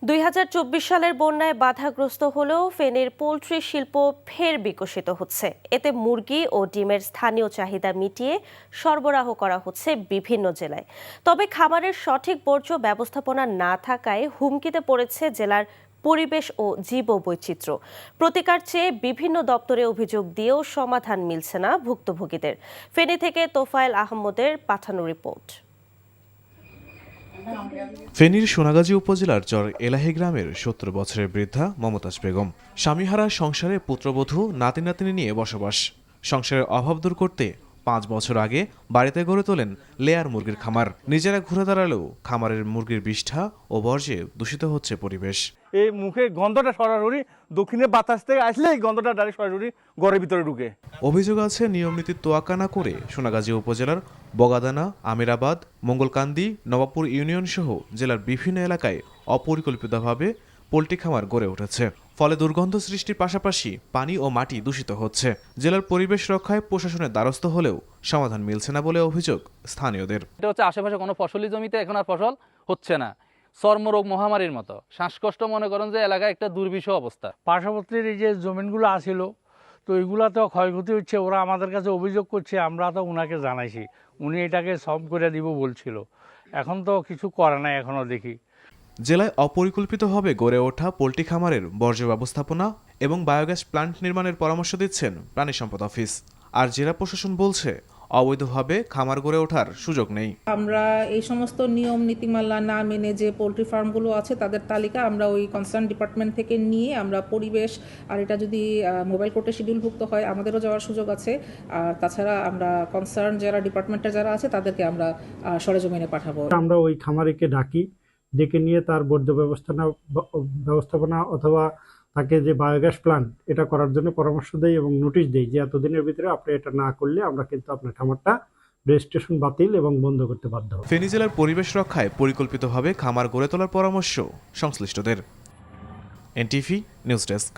2024 সালের বন্যায় বাধাগ্রস্ত হলেও ফেনীর পোল্ট্রি শিল্প ফের বিকশিত হচ্ছে। এতে মুরগি ও ডিমের স্থানীয় চাহিদা মিটিয়ে সরবরাহ করা হচ্ছে বিভিন্ন জেলায়। তবে খামারের সঠিক বর্জ্য ব্যবস্থাপনা না থাকায় হুমকিতে পড়েছে জেলার পরিবেশ ও জীববৈচিত্র্য। প্রতিকার চেয়ে বিভিন্ন দপ্তরে অভিযোগ দিয়েও সমাধান মিলছে না ভুক্তভোগীদের। ফেনী থেকে তোফায়েল আহমদের পাঠানো রিপোর্ট। ফেনীর সোনাগাজী উপজেলার চর এলাহি গ্রামের ৭০ বছরের বৃদ্ধা মমতাজ বেগম। স্বামীহারা সংসারে পুত্রবধূ নাতি নাতনি নিয়ে বসবাস। সংসারের অভাব দূর করতে ৫ বছর আগে বাড়িতে গড়ে তোলেন লেয়ার মুরগির খামার। নিজেরা ঘুরে দাঁড়ালেও খামারের মুরগির বিষ্ঠা ও বর্জ্যে দূষিত হচ্ছে পরিবেশ। এই মুখে গন্ধটা সরাসরি দক্ষিণে বাতাস থেকে আসলে এই গন্ধটা ডাইরেক্ট সরাসরি ঘরের ভিতরে ঢুকে। অভিযোগ আছে নিয়ম নীতি তোয়াক্কা না করে সোনাগাজী উপজেলার বগাদানা, আমিরাবাদ, মঙ্গলকান্দি, নবাবপুর ইউনিয়ন সহ জেলার বিভিন্ন এলাকায় অপরিকল্পিতভাবে পোল্ট্রি খামার গড়ে উঠেছে। ফলে দুর্গন্ধ সৃষ্টির পাশাপাশি পানি ও মাটি দূষিত হচ্ছে। জেলার পরিবেশ রক্ষায় প্রশাসনের দ্বারস্থ হলেও সমাধান মিলছে না বলে অভিযোগ স্থানীয়দের। এটা হচ্ছে আশেপাশে কোনো ফসলি জমিতে এখন আর ফসল হচ্ছে না। চর্মরোগ মহামারীর মতো শ্বাসকষ্ট মনে করেন যে এলাকায় একটা দুর্বিষহ অবস্থা। পার্শ্ববর্তীর এই যে জমিনগুলো আসিল, তো এইগুলাতেও ক্ষয়ক্ষতি হচ্ছে। ওরা আমাদের কাছে অভিযোগ করছে, আমরা তো উনাকে জানাইছি, উনি এটাকে সলভ করে দিব বলছিল। এখন তো কিছু করে নাই এখনো দেখি। জেলায় অপরিকল্পিতভাবে গড়ে ওঠা পোল্ট্রি খামারের বর্জ্য ব্যবস্থাপনা এবং বায়োগ্যাস প্ল্যান্ট নির্মাণের পরামর্শ দিচ্ছেন প্রাণী সম্পদ অফিস। আর জেলা প্রশাসন বলছে অবৈধভাবে খামার গড়ে ওঠার সুযোগ নেই। আমরা এই সমস্ত নিয়ম নীতিমালা না মেনে যে পোল্ট্রি ফার্মগুলো আছে তাদের তালিকা আমরা ওই কনসার্ন ডিপার্টমেন্ট থেকে নিয়ে আমরা পরিবেশ, আর এটা যদি মোবাইল কোর্টে শিডিউলভুক্ত হয় আমাদেরও যাওয়ার সুযোগ আছে। আর তাছাড়া আমরা কনসার্ন যারা ডিপার্টমেন্টের যারা আছে তাদেরকে আমরা সরেজমিনে পাঠাবো। আমরা ওই খামারিকে ডাকি, ডেকে নিয়ে তার বর্জ্য ব্যবস্থাপনা অথবা তাকে যে বায়োগ্যাস প্ল্যান্ট এটা করার জন্য পরামর্শ দেই এবং নোটিশ দেই যে এতদিনের ভিতরে আপনি এটা না করলে আমরা কিন্তু আপনার খামারটা রেজিস্ট্রেশন বাতিল এবং বন্ধ করতে বাধ্য হব। ফেনী জেলার পরিবেশ রক্ষায় পরিকল্পিতভাবে খামার গড়ে তোলার পরামর্শ সংশ্লিষ্টদের। NTV news desk.